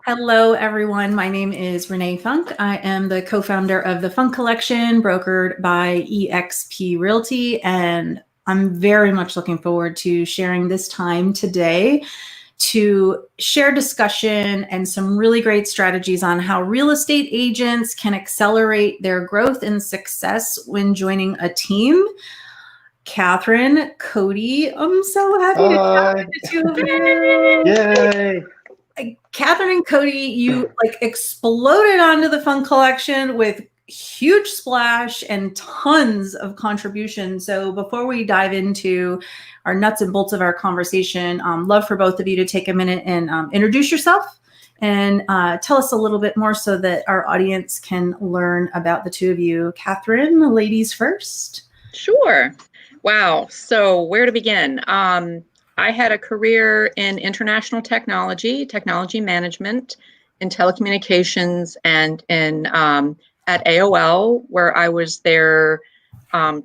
Hello, everyone. My name is Renee Funk. I am the co-founder of the Funk Collection, brokered by eXp Realty, and I'm very much looking forward to sharing this time today to share discussion and some really great strategies on how real estate agents can accelerate their growth and success when joining a team. Catherine, Cody, I'm so happy to chat with the two of you. Yay! Catherine and Cody, you like exploded onto the Fun Collection with huge splash and tons of contribution. So before we dive into our nuts and bolts of our conversation, love for both of you to take a minute and introduce yourself and tell us a little bit more so that our audience can learn about the two of you. Catherine, the ladies first. Sure. Wow. So where to begin? I had a career in international technology management, in telecommunications, and in at AOL, where I was their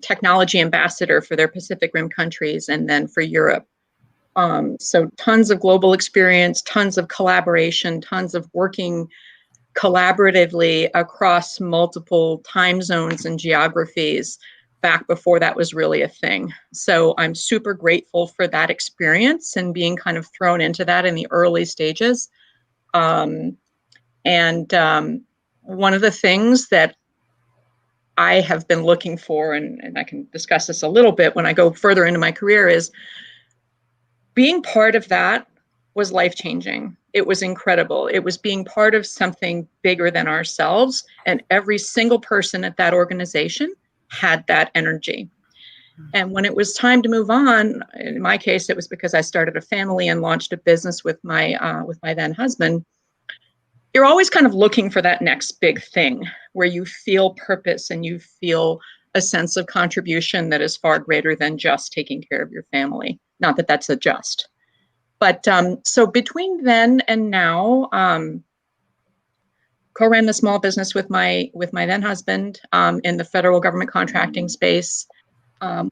technology ambassador for their Pacific Rim countries and then for Europe. So tons of global experience, tons of collaboration, tons of working collaboratively across multiple time zones and geographies back before that was really a thing. So I'm super grateful for that experience and being kind of thrown into that in the early stages. One of the things that I have been looking for, and I can discuss this a little bit when I go further into my career, is being part of that was life-changing. It was incredible. It was being part of something bigger than ourselves, and every single person at that organization had that energy. And when it was time to move on, in my case, it was because I started a family and launched a business with my then husband. You're always kind of looking for that next big thing where you feel purpose and you feel a sense of contribution that is far greater than just taking care of your family. Not that that's a just. But so between then and now, co-ran the small business with my then husband in the federal government contracting space.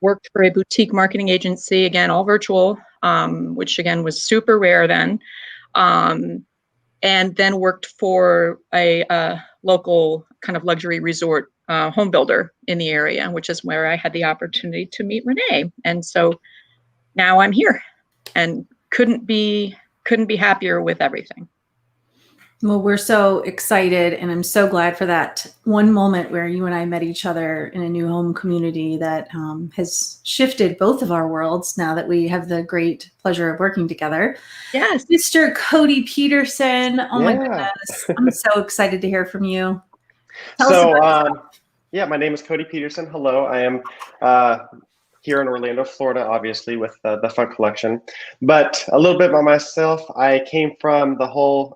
Worked for a boutique marketing agency, again, all virtual, which again was super rare then. And then worked for a local kind of luxury resort home builder in the area, which is where I had the opportunity to meet Renee. And so now I'm here and couldn't be happier with everything. Well, we're so excited, and I'm so glad for that one moment where you and I met each other in a new home community that has shifted both of our worlds now that we have the great pleasure of working together. Yes. Mr. Cody Peterson, my goodness, I'm so excited to hear from you. Tell us about yourself. Yeah, my name is Cody Peterson. Hello, I am here in Orlando, Florida, obviously, with the Funk Collection. But a little bit about myself. I came from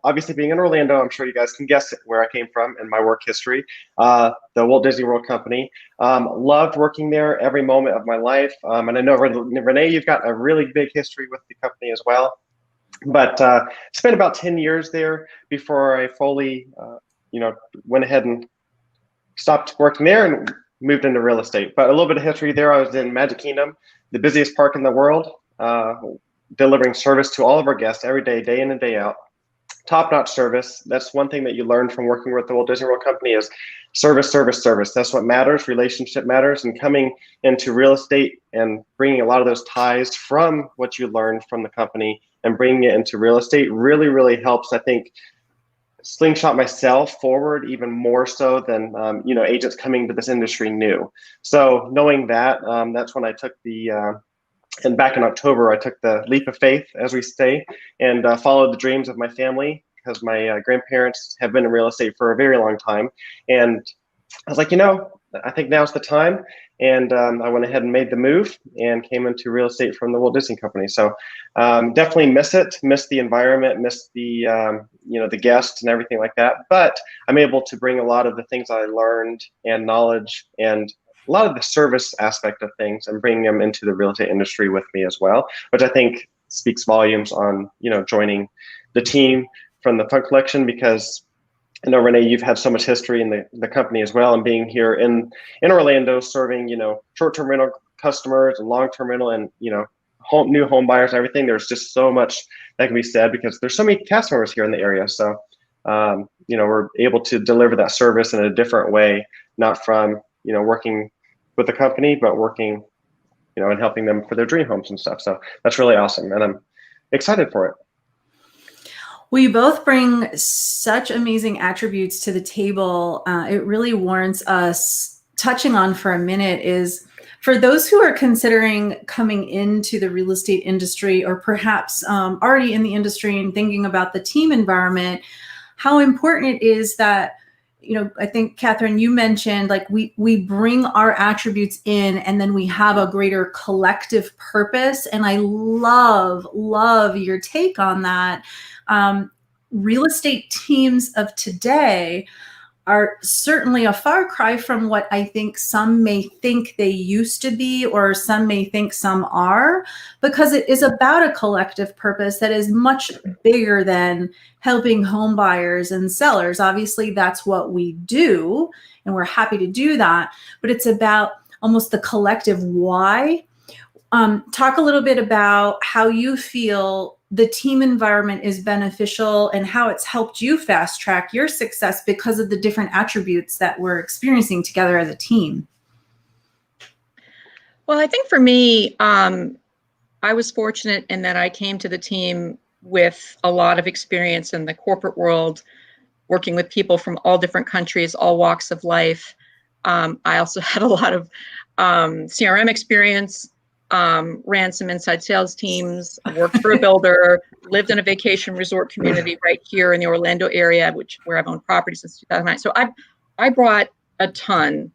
obviously being in Orlando, I'm sure you guys can guess where I came from in my work history, the Walt Disney World Company. Loved working there every moment of my life. And I know, Renee, you've got a really big history with the company as well. But spent about 10 years there before I fully, went ahead and stopped working there and moved into real estate. But a little bit of history there. I was in Magic Kingdom, the busiest park in the world, delivering service to all of our guests every day, day in and day out. Top-notch service. That's one thing that you learn from working with the Walt Disney World Company is service, service, service. That's what matters. Relationship matters. And coming into real estate and bringing a lot of those ties from what you learned from the company and bringing it into real estate really, really helps, I think, slingshot myself forward even more so than agents coming to this industry new. So knowing that, that's when I took and back in October, I took the leap of faith, as we say, and followed the dreams of my family because my grandparents have been in real estate for a very long time. And I was like, I think now's the time. And I went ahead and made the move and came into real estate from the Walt Disney Company. So definitely miss the environment, miss the the guests and everything like that. But I'm able to bring a lot of the things I learned and knowledge and a lot of the service aspect of things and bringing them into the real estate industry with me as well, which I think speaks volumes on joining the team from the Funk Collection, because I know, Renee, you've had so much history in the company as well, and being here in Orlando, serving short-term rental customers and long-term rental and new home buyers and everything, there's just so much that can be said because there's so many cast members here in the area. So, we're able to deliver that service in a different way, not from, working with the company, but working, and helping them for their dream homes and stuff. So that's really awesome. And I'm excited for it. Well, you both bring such amazing attributes to the table. It really warrants us touching on for a minute is for those who are considering coming into the real estate industry or perhaps already in the industry and thinking about the team environment, how important it is that, I think, Catherine, you mentioned like we bring our attributes in and then we have a greater collective purpose. And I love your take on that. Real estate teams of today are certainly a far cry from what I think some may think they used to be, or some may think some are, because it is about a collective purpose that is much bigger than helping home buyers and sellers. Obviously, that's what we do, and we're happy to do that, but it's about almost the collective why. Talk a little bit about how you feel the team environment is beneficial and how it's helped you fast track your success because of the different attributes that we're experiencing together as a team. Well, I think for me, I was fortunate in that I came to the team with a lot of experience in the corporate world, working with people from all different countries, all walks of life. I also had a lot of CRM experience. Ran some inside sales teams, worked for a builder, lived in a vacation resort community right here in the Orlando area, where I've owned property since 2009. So I brought a ton,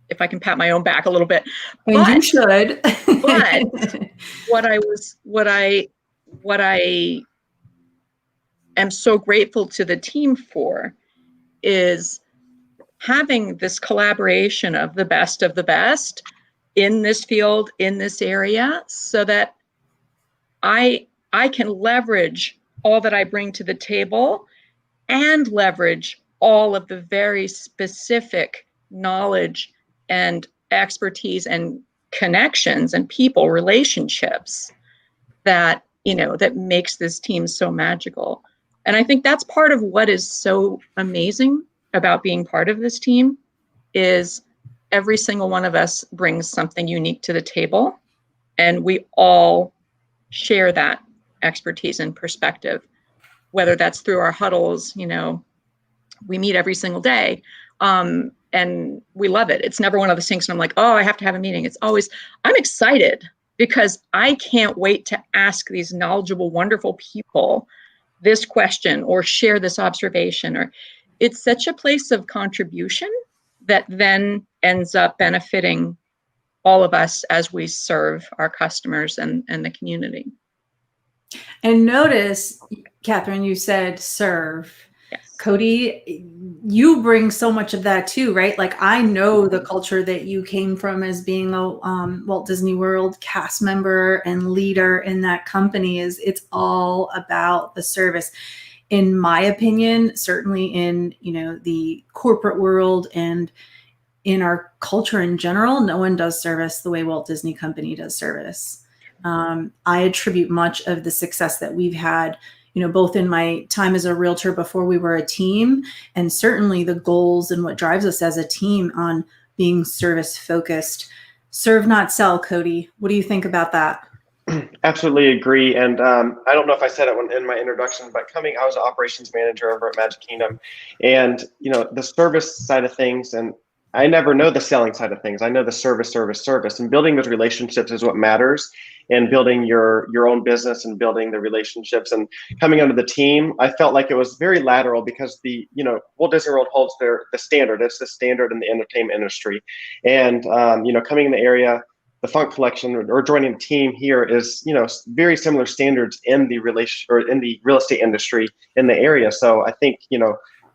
if I can pat my own back a little bit. But you should. But what I am so grateful to the team for is having this collaboration of the best in this field, in this area, so that I can leverage all that I bring to the table and leverage all of the very specific knowledge and expertise and connections and people relationships that, that makes this team so magical. And I think that's part of what is so amazing about being part of this team is every single one of us brings something unique to the table, and we all share that expertise and perspective, whether that's through our huddles. We meet every single day, and we love it. It's never one of those things and I'm like, oh, I have to have a meeting. It's always, I'm excited because I can't wait to ask these knowledgeable, wonderful people this question or share this observation. Or it's such a place of contribution that then ends up benefiting all of us as we serve our customers and the community. And notice, Catherine, you said serve. Yes. Cody, you bring so much of that too, right? Like I know the culture that you came from as being a Walt Disney World cast member and leader in that company. It's all about the service. In my opinion, certainly in the corporate world and in our culture in general, no one does service the way Walt Disney Company does service. I attribute much of the success that we've had, both in my time as a realtor before we were a team, and certainly the goals and what drives us as a team on being service focused. Serve, not sell, Cody. What do you think about that? Absolutely agree. And I don't know if I said it in my introduction, but I was an operations manager over at Magic Kingdom, and the service side of things, and I never know the selling side of things. I know the service, and building those relationships is what matters, and building your own business and building the relationships. And coming under the team, I felt like it was very lateral because Walt Disney World holds the standard. It's the standard in the entertainment industry. And, coming in the area, the Funk Collection or joining the team here is, very similar standards in the in the real estate industry in the area. So I think,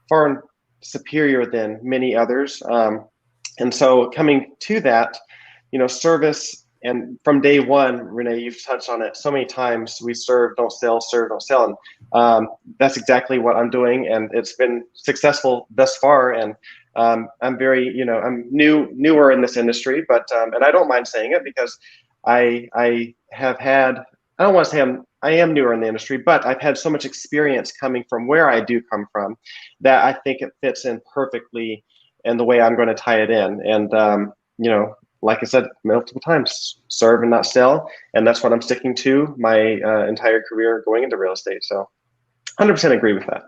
far superior than many others. And so coming to that, service, and from day one, Renee, you've touched on it so many times. We serve, don't sell, serve, don't sell. And that's exactly what I'm doing. And it's been successful thus far. And I'm very, I'm newer in this industry, but, and I don't mind saying it because I have had, I don't want to say I am newer in the industry, but I've had so much experience coming from where I do come from that I think it fits in perfectly in the way I'm going to tie it in. And, like I said multiple times, serve and not sell. And that's what I'm sticking to my entire career going into real estate. So 100% agree with that.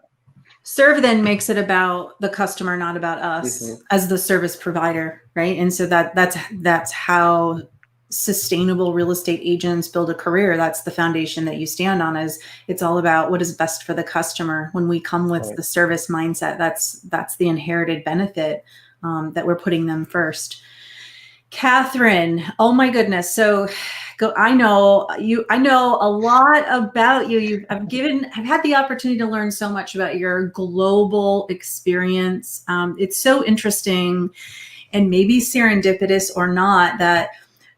Serve then makes it about the customer, not about us as the service provider, right? And so that's how sustainable real estate agents build a career. That's the foundation that you stand on. Is it's all about what is best for the customer. When we come with the service mindset, that's the inherited benefit that we're putting them first. Catherine, oh my goodness. So I know a lot about you. I've had the opportunity to learn so much about your global experience. It's so interesting and maybe serendipitous or not that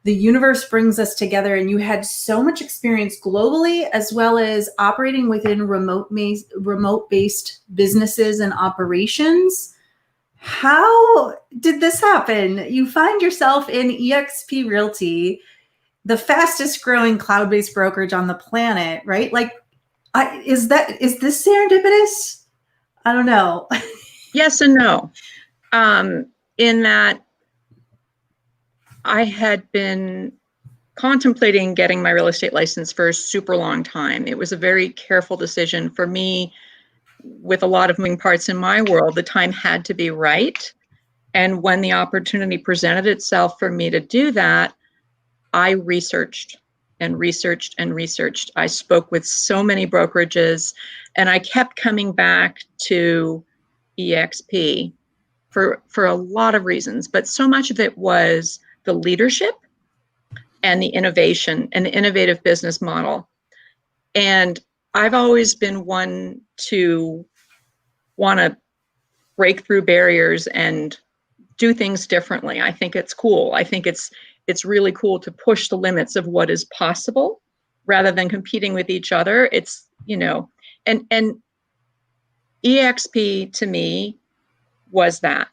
the universe brings us together, and you had so much experience globally as well as operating within remote-based businesses and operations. How did this happen? You find yourself in eXp Realty, the fastest growing cloud-based brokerage on the planet, right? Like, is this serendipitous? I don't know. Yes and no. In that I had been contemplating getting my real estate license for a super long time. It was a very careful decision for me. With a lot of moving parts in my world, the time had to be right. And when the opportunity presented itself for me to do that, I researched and researched and researched. I spoke with so many brokerages, and I kept coming back to eXp for a lot of reasons, but so much of it was the leadership and the innovation and the innovative business model. And I've always been one to want to break through barriers and do things differently. I think it's cool. I think it's really cool to push the limits of what is possible rather than competing with each other. It's, and eXp to me was that.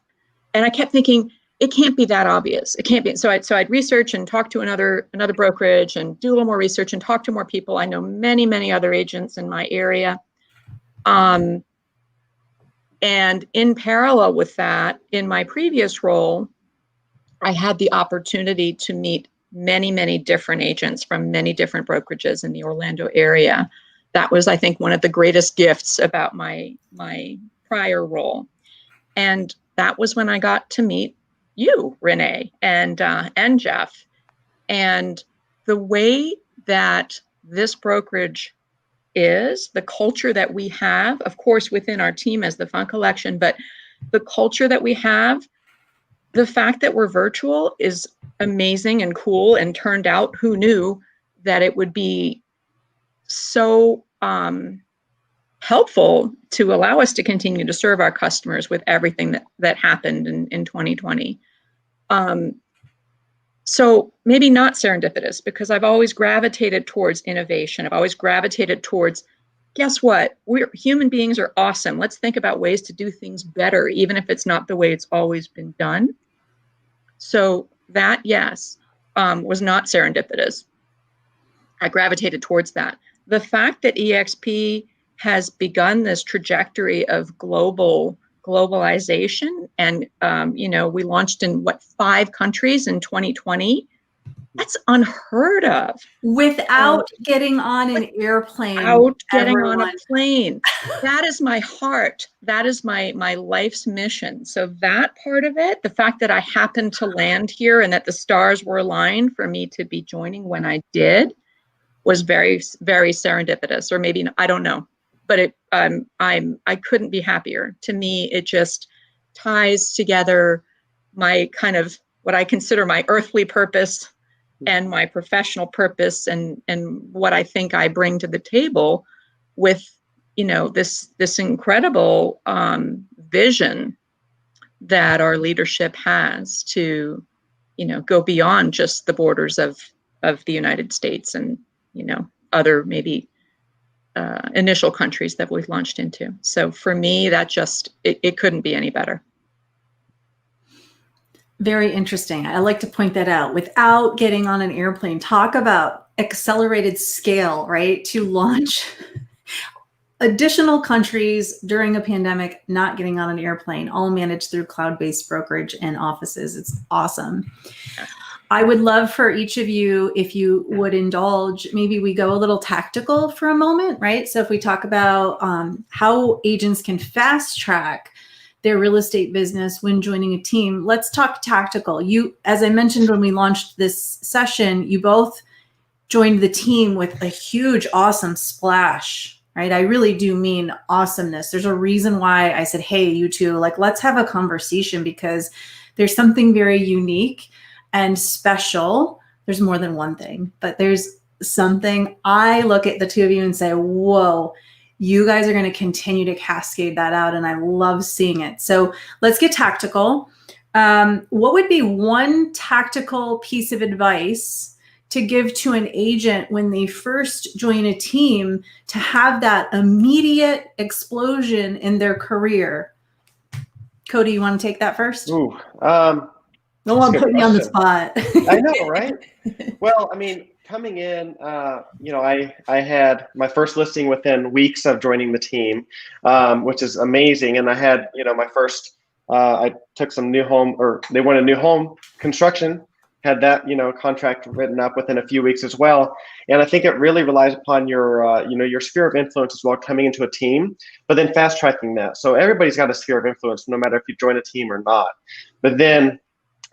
And I kept thinking, it can't be that obvious. It can't be. So I'd research and talk to another brokerage and do a little more research and talk to more people. I know many, many other agents in my area. And in parallel with that, in my previous role, I had the opportunity to meet many, many different agents from many different brokerages in the Orlando area. That was, I think, one of the greatest gifts about my prior role. And that was when I got to meet you, Renee, and Jeff. And the way that this brokerage is, the culture that we have, of course, within our team as the Funk Collection, but the culture that we have, the fact that we're virtual is amazing and cool, and turned out, who knew that it would be so helpful to allow us to continue to serve our customers with everything that happened in 2020. So maybe not serendipitous, because I've always gravitated towards innovation. I've always gravitated towards, guess what? Human beings are awesome. Let's think about ways to do things better, even if it's not the way it's always been done. So that, yes, was not serendipitous. I gravitated towards that. The fact that eXp has begun this trajectory of globalization, and we launched in 5 countries in 2020. That's unheard of. Without getting on an airplane. Without getting on a plane. That is my heart. That is my life's mission. So that part of it, the fact that I happened to land here and that the stars were aligned for me to be joining when I did, was very, very serendipitous. Or maybe, I don't know. But I couldn't be happier. To me, it just ties together my kind of what I consider my earthly purpose and my professional purpose, and what I think I bring to the table with, this incredible vision that our leadership has to, go beyond just the borders of the United States and, other maybe initial countries that we've launched into. So for me, that just, it couldn't be any better. Very interesting. I like to point that out. Without getting on an airplane, talk about accelerated scale, right? To launch additional countries during a pandemic, not getting on an airplane, all managed through cloud-based brokerage and offices. It's awesome. I would love for each of you, if you would indulge, maybe we go a little tactical for a moment, right? So if we talk about how agents can fast track their real estate business when joining a team, let's talk tactical. You, as I mentioned when we launched this session, you both joined the team with a huge, awesome splash, right? I really do mean awesomeness. There's a reason why I said, hey, you two, like, let's have a conversation, because there's something very unique and special. There's more than one thing, but there's something. I look at the two of you and say, whoa, you guys are going to continue to cascade that out. And I love seeing it. So let's get tactical. What would be one tactical piece of advice to give to an agent when they first join a team to have that immediate explosion in their career? Cody, you want to take that first? Ooh, No one put me on the spot. I know, right? Well, I mean, coming in, I had my first listing within weeks of joining the team, which is amazing. And I had, my first, I took some they wanted new home construction, had that, contract written up within a few weeks as well. And I think it really relies upon your, your sphere of influence as well, coming into a team, but then fast tracking that. So everybody's got a sphere of influence, no matter if you join a team or not. But then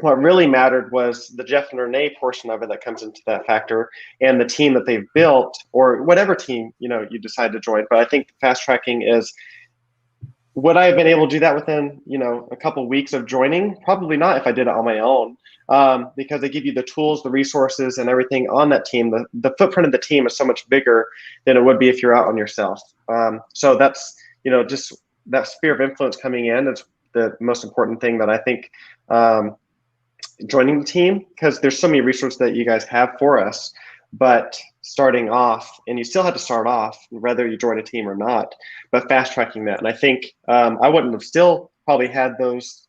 what really mattered was the Jeff and Renee portion of it that comes into that factor, and the team that they've built, or whatever team, you decide to join. But I think fast tracking is, would I have been able to do that within, a couple of weeks of joining? Probably not if I did it on my own, because they give you the tools, the resources, and everything on that team. The footprint of the team is so much bigger than it would be if you're out on yourself. So that's, just that sphere of influence coming in is the most important thing that I think, joining the team, because there's so many resources that you guys have for us, but starting off, and you still have to start off whether you join a team or not, but fast tracking that. And I think I wouldn't have still probably had those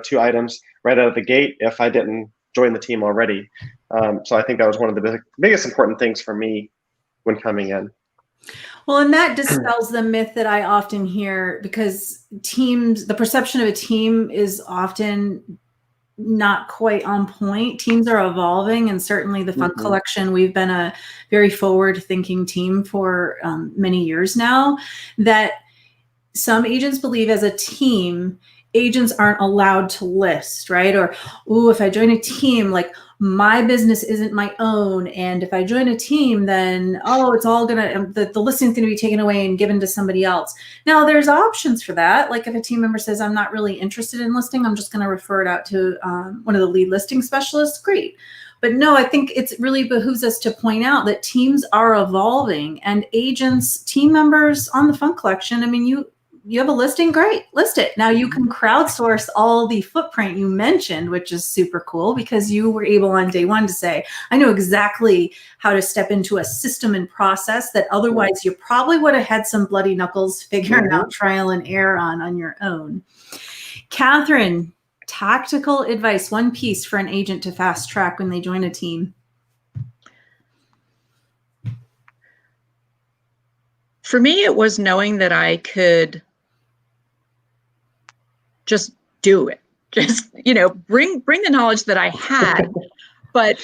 two items right out of the gate if I didn't join the team already. So I think that was one of the biggest important things for me when coming in. Well, and that dispels the myth that I often hear, because teams, the perception of a team is often not quite on point. Teams are evolving, and certainly the Funk Collection, we've been a very forward-thinking team for many years now, that some agents believe as a team, agents aren't allowed to list, right? Or, ooh, if I join a team, like, my business isn't my own, and if I join a team, then, oh, it's all gonna, the listing's gonna be taken away and given to somebody else. Now, there's options for that. Like, if a team member says, I'm not really interested in listing, I'm just gonna refer it out to one of the lead listing specialists, great. But no, I think it really behooves us to point out that teams are evolving, and agents, team members on the Funk Collection, I mean, you have a listing, great, list it. Now you can crowdsource all the footprint you mentioned, which is super cool, because you were able on day one to say, I know exactly how to step into a system and process that otherwise you probably would have had some bloody knuckles figuring out trial and error on your own. Catherine, tactical advice, one piece for an agent to fast track when they join a team. For me, it was knowing that I could just do it, just, bring the knowledge that I had, but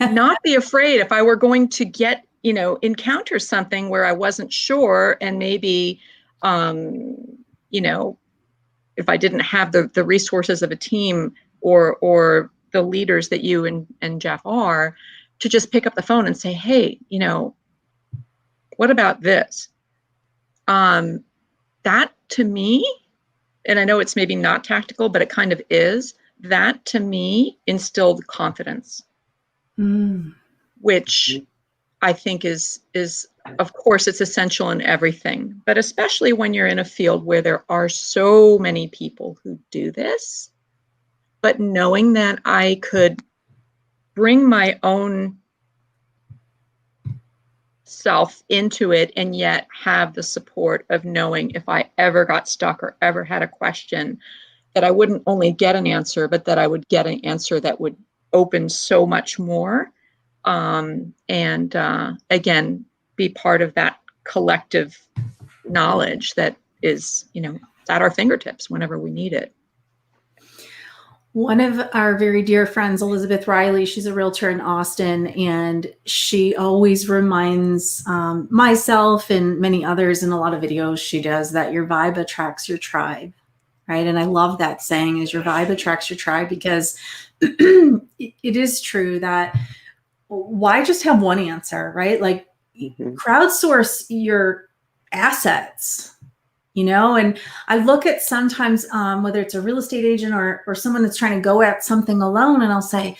not be afraid if I were going to get, encounter something where I wasn't sure, and maybe, if I didn't have the resources of a team or the leaders that you and Jeff are, to just pick up the phone and say, hey, what about this? That to me, and I know it's maybe not tactical, but it kind of is, that to me instilled confidence, which I think is, of course, it's essential in everything, but especially when you're in a field where there are so many people who do this, but knowing that I could bring my own self into it and yet have the support of knowing if I ever got stuck or ever had a question, that I wouldn't only get an answer, but that I would get an answer that would open so much more. Again, be part of that collective knowledge that is, it's at our fingertips whenever we need it. One of our very dear friends, Elizabeth Riley, she's a realtor in Austin, and she always reminds myself and many others in a lot of videos she does that your vibe attracts your tribe, right? And I love that saying, is your vibe attracts your tribe, because it is true that why just have one answer, right? Like crowdsource your assets. And I look at sometimes whether it's a real estate agent or someone that's trying to go at something alone, and I'll say,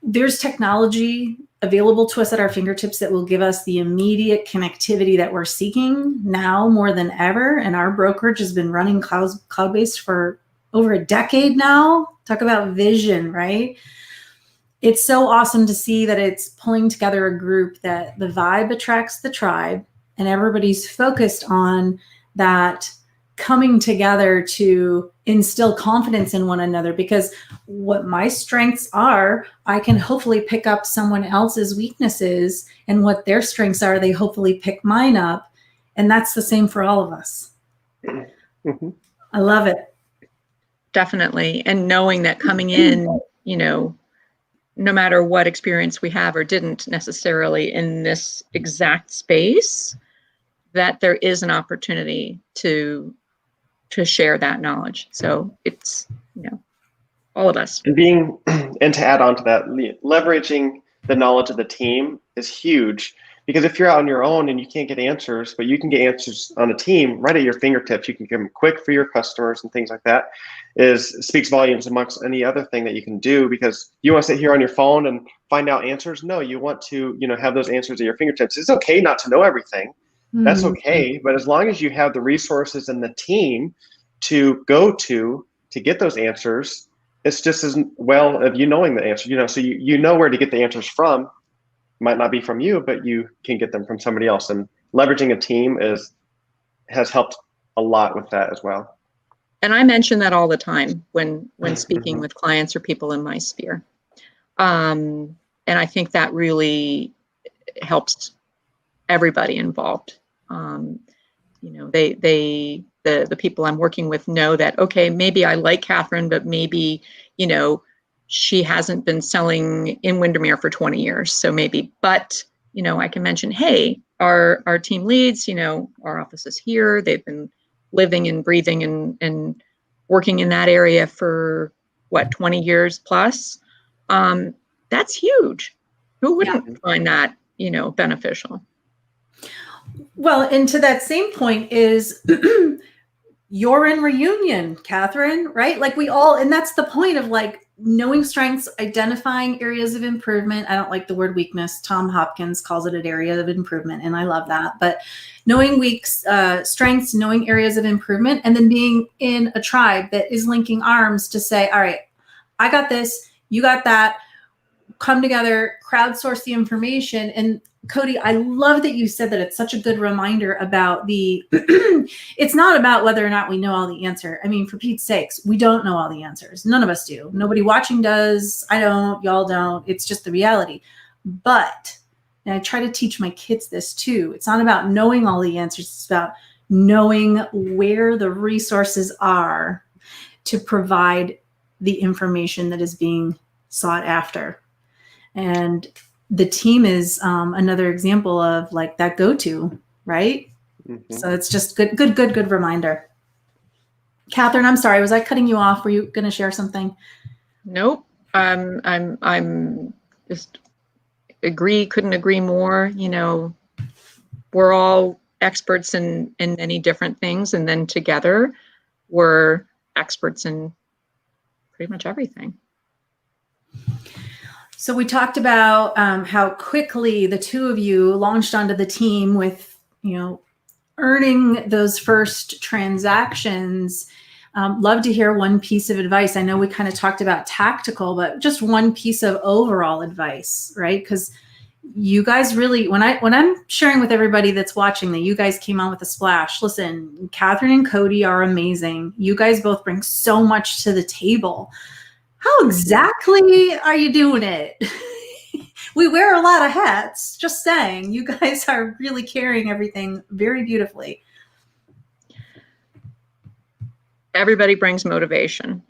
there's technology available to us at our fingertips that will give us the immediate connectivity that we're seeking now more than ever. And our brokerage has been running cloud-based for over a decade now. Talk about vision, right? It's so awesome to see that it's pulling together a group that the vibe attracts the tribe, and everybody's focused on that coming together to instill confidence in one another, because what my strengths are, I can hopefully pick up someone else's weaknesses, and what their strengths are, they hopefully pick mine up. And that's the same for all of us. Mm-hmm. I love it. Definitely. And knowing that coming in, no matter what experience we have or didn't necessarily in this exact space, that there is an opportunity to share that knowledge. So it's, all of us. And to add on to that, leveraging the knowledge of the team is huge, because if you're out on your own and you can't get answers, but you can get answers on a team right at your fingertips, you can give them quick for your customers and things like that, speaks volumes amongst any other thing that you can do. Because you want to sit here on your phone and find out answers? No, you want to, have those answers at your fingertips. It's okay not to know everything. That's okay. But as long as you have the resources and the team to go to get those answers, it's just as well of knowing the answer, so you know where to get the answers from. Might not be from you, but you can get them from somebody else. And leveraging a team has helped a lot with that as well. And I mention that all the time when speaking with clients or people in my sphere. And I think that really helps everybody involved. The people I'm working with know that, okay, maybe I like Catherine, but maybe, she hasn't been selling in Windermere for 20 years. So maybe, but, I can mention, hey, our team leads, our office is here. They've been living and breathing and working in that area for 20 years plus. That's huge. Who wouldn't find that, beneficial? Well, and to that same point is you're in reunion, Catherine, right? Like we all, and that's the point of knowing strengths, identifying areas of improvement. I don't like the word weakness. Tom Hopkins calls it an area of improvement, and I love that. But knowing strengths, knowing areas of improvement, and then being in a tribe that is linking arms to say, all right, I got this, you got that, come together, crowdsource the information. And Cody, I love that you said that. It's such a good reminder about it's not about whether or not we know all the answer. I mean, for Pete's sakes, we don't know all the answers. None of us do. Nobody watching does. I don't, y'all don't. It's just the reality. But, and I try to teach my kids this too, it's not about knowing all the answers. It's about knowing where the resources are to provide the information that is being sought after. And the team is another example of that go-to, right? Mm-hmm. So it's just good reminder. Catherine, I'm sorry, was I cutting you off? Were you going to share something? Nope. I'm just couldn't agree more. We're all experts in many different things, and then together we're experts in pretty much everything. So we talked about how quickly the two of you launched onto the team with, earning those first transactions. Love to hear one piece of advice. I know we kind of talked about tactical, but just one piece of overall advice, right? Because you guys really, when I'm sharing with everybody that's watching that you guys came on with a splash, listen, Catherine and Cody are amazing. You guys both bring so much to the table. How exactly are you doing it? We wear a lot of hats. Just saying, you guys are really carrying everything very beautifully. Everybody brings motivation.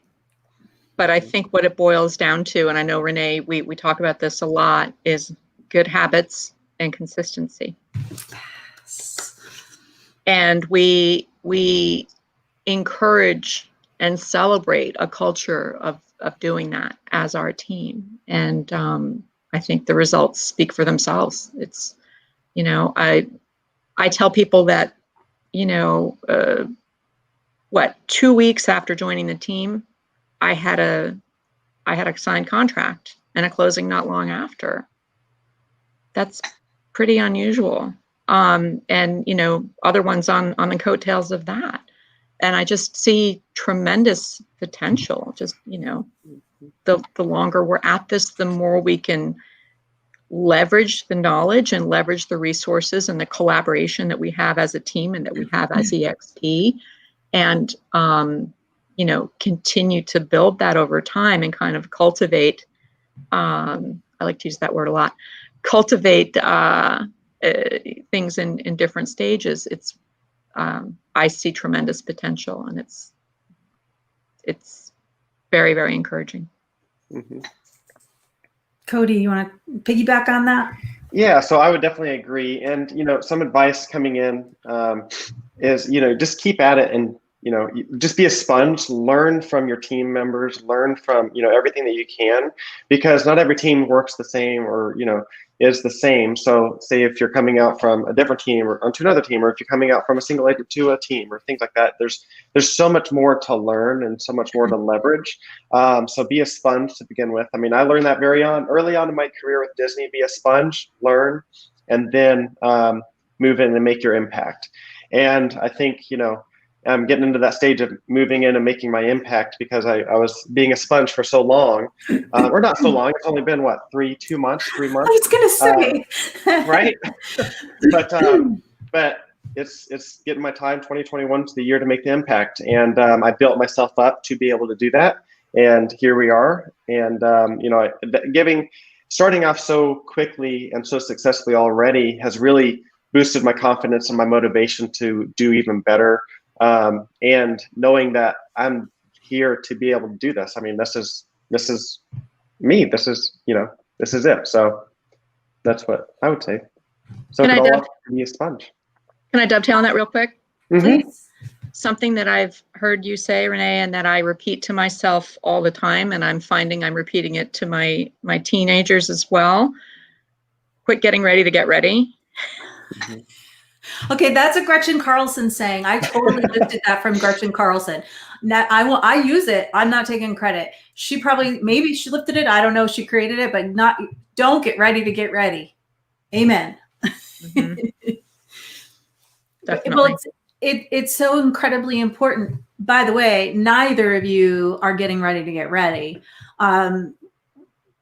But I think what it boils down to, and I know, Renee, we talk about this a lot, is good habits and consistency. And we encourage and celebrate a culture of doing that as our team. And I think the results speak for themselves. It's, I tell people that, 2 weeks after joining the team, I had a signed contract and a closing not long after. That's pretty unusual. And, other ones on the coattails of that. And I just see tremendous potential. Just, the longer we're at this, the more we can leverage the knowledge and leverage the resources and the collaboration that we have as a team and that we have as EXP. And, continue to build that over time and kind of cultivate, I like to use that word a lot, cultivate things in different stages. It's, I see tremendous potential, and it's very, very encouraging. Mm-hmm. Cody, you want to piggyback on that? Yeah, so I would definitely agree. And, some advice coming in is, just keep at it and, just be a sponge, learn from your team members, learn from, everything that you can, because not every team works the same or, is the same. So say if you're coming out from a different team or onto another team, or if you're coming out from a single agent to a team or things like that, there's so much more to learn and so much more to leverage. So be a sponge to begin with. I mean, I learned that early on in my career with Disney. Be a sponge, learn, and then move in and make your impact. And I think, I'm getting into that stage of moving in and making my impact because I was being a sponge for so long, or not so long. It's only been 2 months, 3 months. I was gonna say, right? but it's getting my time. 2021 is the year to make the impact, and I built myself up to be able to do that. And here we are. And starting off so quickly and so successfully already has really boosted my confidence and my motivation to do even better. And knowing that I'm here to be able to do this. I mean, this is me. This is it. So that's what I would say. So be a sponge. Can I dovetail on that real quick? Mm-hmm. Please. Something that I've heard you say, Renee, and that I repeat to myself all the time, and I'm finding I'm repeating it to my teenagers as well. Quit getting ready to get ready. Mm-hmm. Okay, that's a Gretchen Carlson saying. I totally lifted that from Gretchen Carlson. Now, I use it. I'm not taking credit. Maybe she lifted it. I don't know. She created it, but don't get ready to get ready. Amen. Mm-hmm. Definitely. Well, it's so incredibly important. By the way, neither of you are getting ready to get ready. When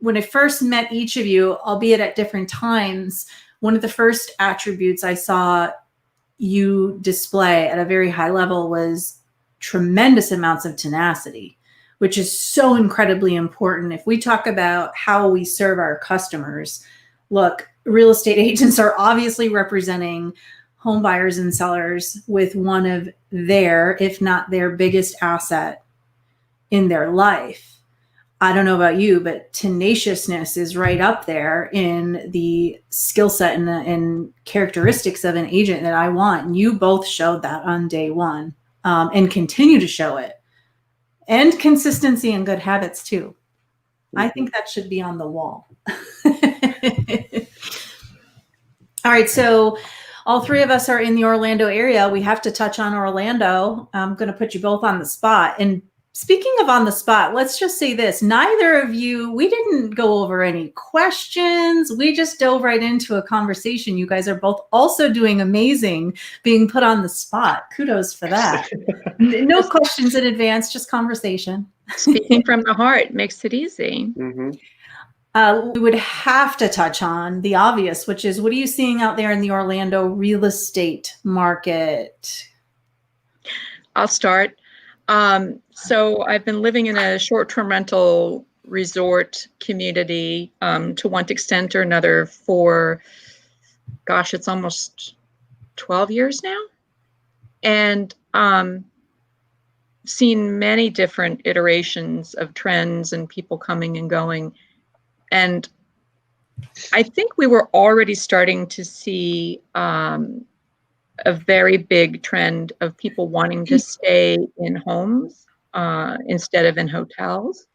I first met each of you, albeit at different times, one of the first attributes I saw you display at a very high level was tremendous amounts of tenacity, which is so incredibly important. If we talk about how we serve our customers, look, real estate agents are obviously representing home buyers and sellers with one of their, if not their biggest asset in their life. I don't know about you, but tenaciousness is right up there in the skill set and characteristics of an agent that I want. And you both showed that on day one, and continue to show it. And consistency and good habits too. Mm-hmm. I think that should be on the wall. All right, so all three of us are in the Orlando area. We have to touch on Orlando. I'm going to put you both on the spot. And speaking of on the spot, let's just say this. Neither of you, we didn't go over any questions. We just dove right into a conversation. You guys are both also doing amazing being put on the spot. Kudos for that. No questions in advance, just conversation. Speaking from the heart makes it easy. Mm-hmm. We would have to touch on the obvious, which is, what are you seeing out there in the Orlando real estate market? I'll start. So I've been living in a short-term rental resort community to one extent or another for, gosh, it's almost 12 years now. And seen many different iterations of trends and people coming and going. And I think we were already starting to see a very big trend of people wanting to stay in homes instead of in hotels.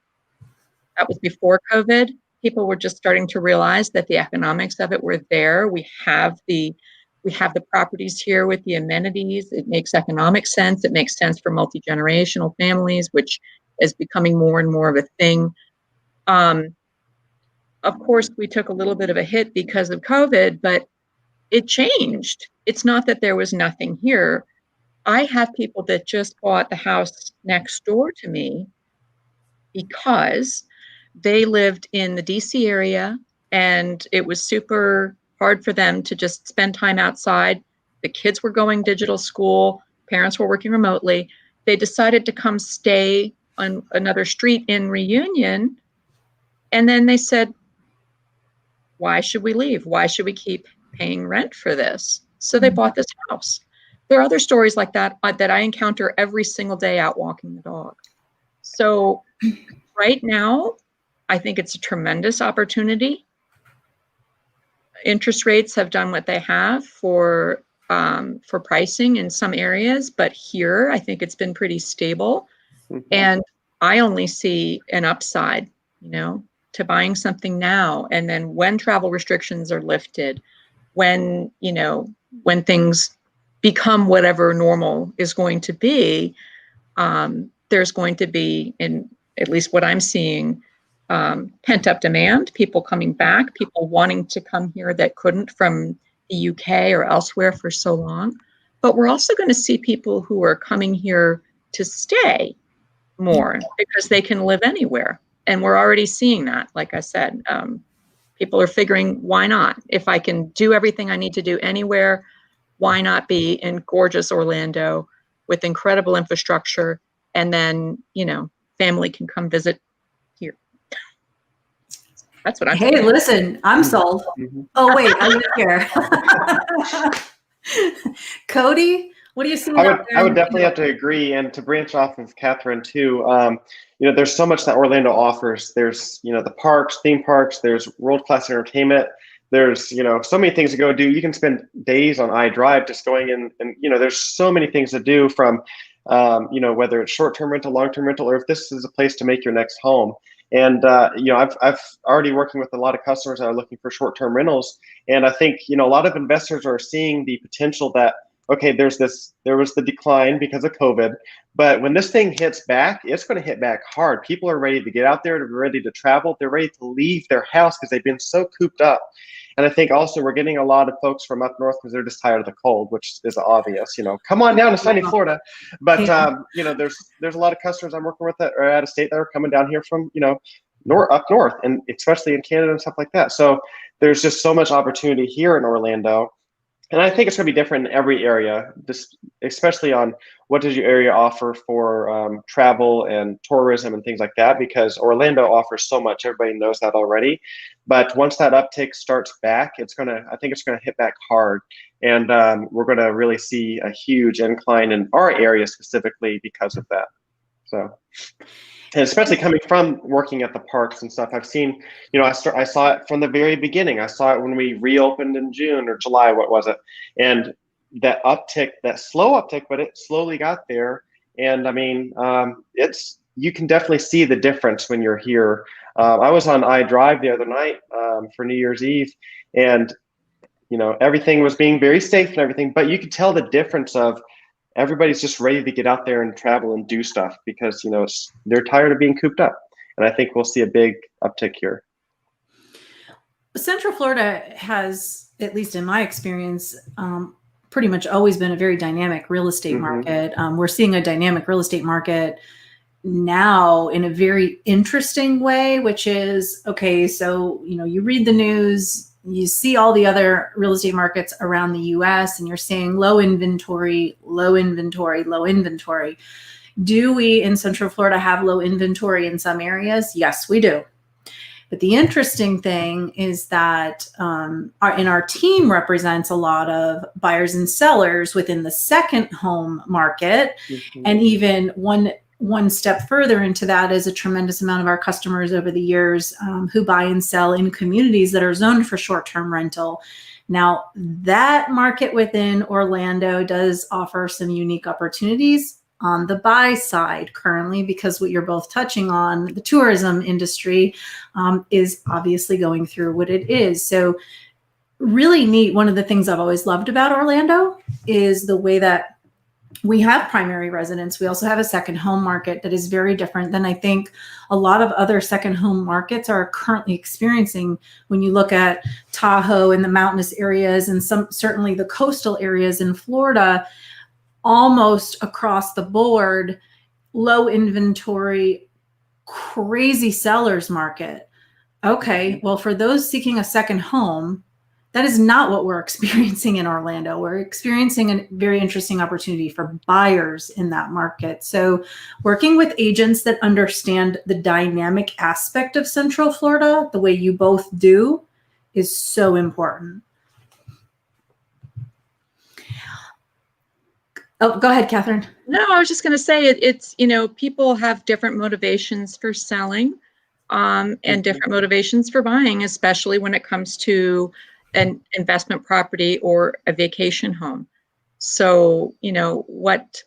That was before COVID. People were just starting to realize that the economics of it were there. We have the properties here with the amenities. It makes economic sense. It makes sense for multi-generational families, which is becoming more and more of a thing. Of course, we took a little bit of a hit because of COVID, but it changed. It's not that there was nothing here. I have people that just bought the house next door to me because they lived in the DC area and it was super hard for them to just spend time outside. The kids were going digital school, parents were working remotely. They decided to come stay on another street in Reunion. And then they said, why should we leave? Why should we keep paying rent for this? So they bought this house. There are other stories like that that I encounter every single day out walking the dog. So right now, I think it's a tremendous opportunity. Interest rates have done what they have for pricing in some areas, but here I think it's been pretty stable. Mm-hmm. And I only see an upside, to buying something now. And then when travel restrictions are lifted, when things become whatever normal is going to be, there's going to be, in at least what I'm seeing, pent-up demand, people coming back, people wanting to come here that couldn't from the UK or elsewhere for so long. But we're also going to see people who are coming here to stay more because they can live anywhere. And we're already seeing that, like I said. People are figuring, why not? If I can do everything I need to do anywhere, why not be in gorgeous Orlando with incredible infrastructure? And then, family can come visit here. That's what I'm saying. Hey, listen, I'm sold. Mm-hmm. Oh, wait, I live here. Cody, what do you see? I would definitely have to agree. And to branch off of Catherine too, there's so much that Orlando offers. There's, the parks, theme parks, there's world-class entertainment. There's, so many things to go do. You can spend days on iDrive just going in and, there's so many things to do from, whether it's short-term rental, long-term rental, or if this is a place to make your next home. And, I've already working with a lot of customers that are looking for short-term rentals. And I think, a lot of investors are seeing the potential that, okay, there was the decline because of COVID, but when this thing hits back, it's going to hit back hard. People are ready to get out there, they're ready to travel, they're ready to leave their house because they've been so cooped up. And I think also we're getting a lot of folks from up north because they're just tired of the cold, which is obvious, come on down to sunny Florida. But, there's a lot of customers I'm working with that are out of state that are coming down here from, up north, and especially in Canada and stuff like that. So there's just so much opportunity here in Orlando. And I think it's going to be different in every area, especially on what does your area offer for travel and tourism and things like that, because Orlando offers so much. Everybody knows that already. But once that uptick starts back, I think it's going to hit back hard. And we're going to really see a huge incline in our area specifically because of that. So. And especially coming from working at the parks and stuff, I've seen, I saw it from the very beginning. I saw it when we reopened in June or July, what was it? And that uptick, that slow uptick, but it slowly got there. And I mean, you can definitely see the difference when you're here. I was on iDrive the other night for New Year's Eve, and everything was being very safe and everything, but you could tell the difference of everybody's just ready to get out there and travel and do stuff because, they're tired of being cooped up. And I think we'll see a big uptick here. Central Florida has, at least in my experience, pretty much always been a very dynamic real estate market. We're seeing a dynamic real estate market now in a very interesting way, which is, okay, so, you read the news, you see all the other real estate markets around the US and you're seeing low inventory. Do we in Central Florida have low inventory in some areas? Yes, we do. But the interesting thing is that our team represents a lot of buyers and sellers within the second home market. Mm-hmm. And even one step further into that is a tremendous amount of our customers over the years who buy and sell in communities that are zoned for short-term rental. Now, that market within Orlando does offer some unique opportunities on the buy side currently, because what you're both touching on, the tourism industry is obviously going through what it is. So really neat. One of the things I've always loved about Orlando is the way that we have primary residence. We also have a second home market that is very different than I think a lot of other second home markets are currently experiencing. When you look at Tahoe and the mountainous areas and certainly the coastal areas in Florida, almost across the board, low inventory, crazy sellers market. Okay, well, for those seeking a second home, that is not what we're experiencing in Orlando. We're experiencing a very interesting opportunity for buyers in that market. So working with agents that understand the dynamic aspect of Central Florida, the way you both do, is so important. Oh, go ahead, Catherine. No, I was just going to say it's, people have different motivations for selling and different motivations for buying, especially when it comes to an investment property or a vacation home. So, what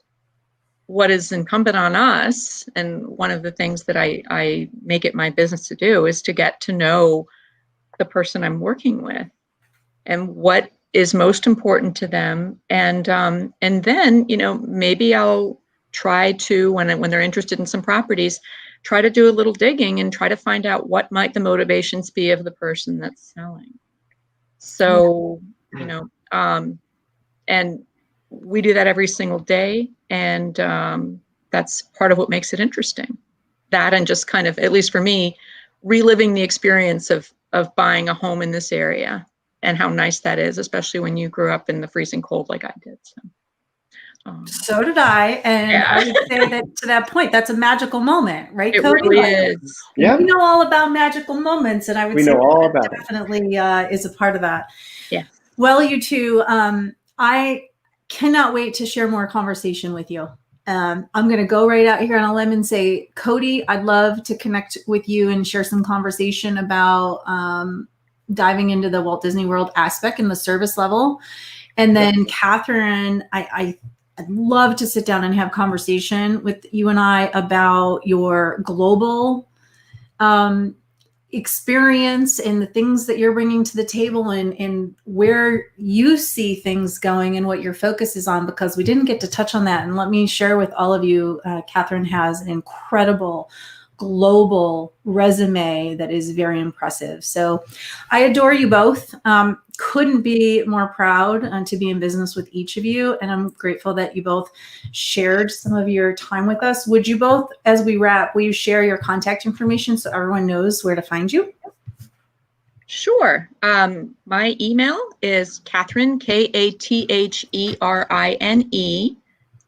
is incumbent on us, and one of the things that I make it my business to do, is to get to know the person I'm working with and what is most important to them, and then maybe I'll try to, when they're interested in some properties, try to do a little digging and try to find out what might the motivations be of the person that's selling. So and we do that every single day, and that's part of what makes it interesting. That, and just kind of, at least for me, reliving the experience of buying a home in this area. And how nice that is, especially when you grew up in the freezing cold like I did. So did I. And yeah. I would say that to that point, that's a magical moment, right, Cody? It really is. Yeah. We know all about magical moments, and I would say all about definitely is a part of that. Yeah. Well, you two, I cannot wait to share more conversation with you. I'm going to go right out here on a limb and say, Cody, I'd love to connect with you and share some conversation about diving into the Walt Disney World aspect and the service level. And then Catherine, I'd love to sit down and have conversation with you and I about your global experience and the things that you're bringing to the table, and where you see things going and what your focus is on, because we didn't get to touch on that. And let me share with all of you, Catherine has an incredible global resume that is very impressive. So I adore you both. Couldn't be more proud to be in business with each of you. And I'm grateful that you both shared some of your time with us. Would you both, as we wrap, will you share your contact information so everyone knows where to find you? Sure. My email is Catherine, KATHERINE,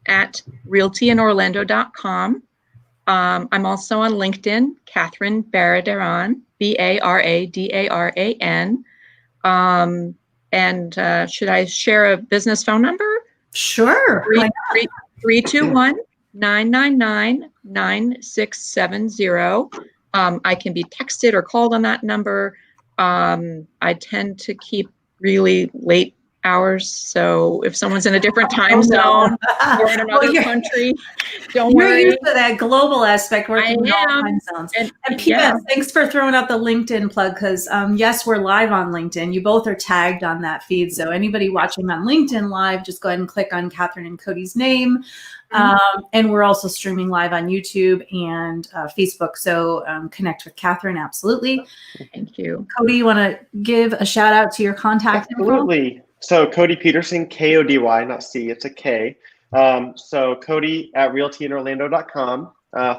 at realtyinorlando.com. I'm also on LinkedIn, Catherine Baradaran, BARADARAN. And should I share a business phone number? Sure. 321-999-9670. I can be texted or called on that number. I tend to keep really late hours, so if someone's in a different time zone or in another country, don't worry. You're used to that global aspect, working in all time zones. And Pia, thanks for throwing out the LinkedIn plug, because yes, we're live on LinkedIn. You both are tagged on that feed, so anybody watching on LinkedIn live, just go ahead and click on Catherine and Cody's name. And we're also streaming live on YouTube and Facebook, so connect with Catherine, absolutely. Thank you. Cody, you want to give a shout out to your contact Absolutely. info? So Cody Peterson, K-O-D-Y, not C, it's a K. So Cody at realtyinorlando.com,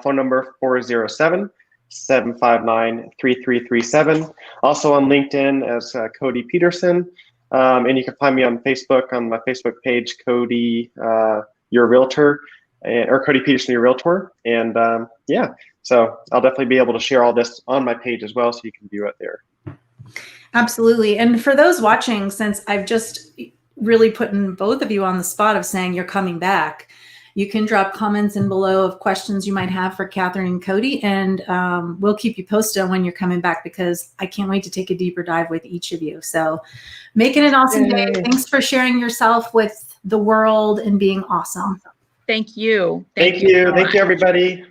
phone number 407-759-3337. Also on LinkedIn as Cody Peterson. And you can find me on Facebook, on my Facebook page, Cody, your Realtor. or Cody Peterson, your Realtor. And yeah, so I'll definitely be able to share all this on my page as well, so you can view it there. Absolutely. And for those watching, since I've just really putting both of you on the spot of saying you're coming back, you can drop comments in below of questions you might have for Catherine and Cody, and we'll keep you posted on when you're coming back, because I can't wait to take a deeper dive with each of you. So make it an awesome day. Thanks for sharing yourself with the world and being awesome. Thank you. Thank you. Thank you, everybody.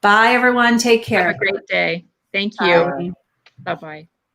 Bye, everyone. Take care. Have a great day. Thank you. Bye. Bye-bye.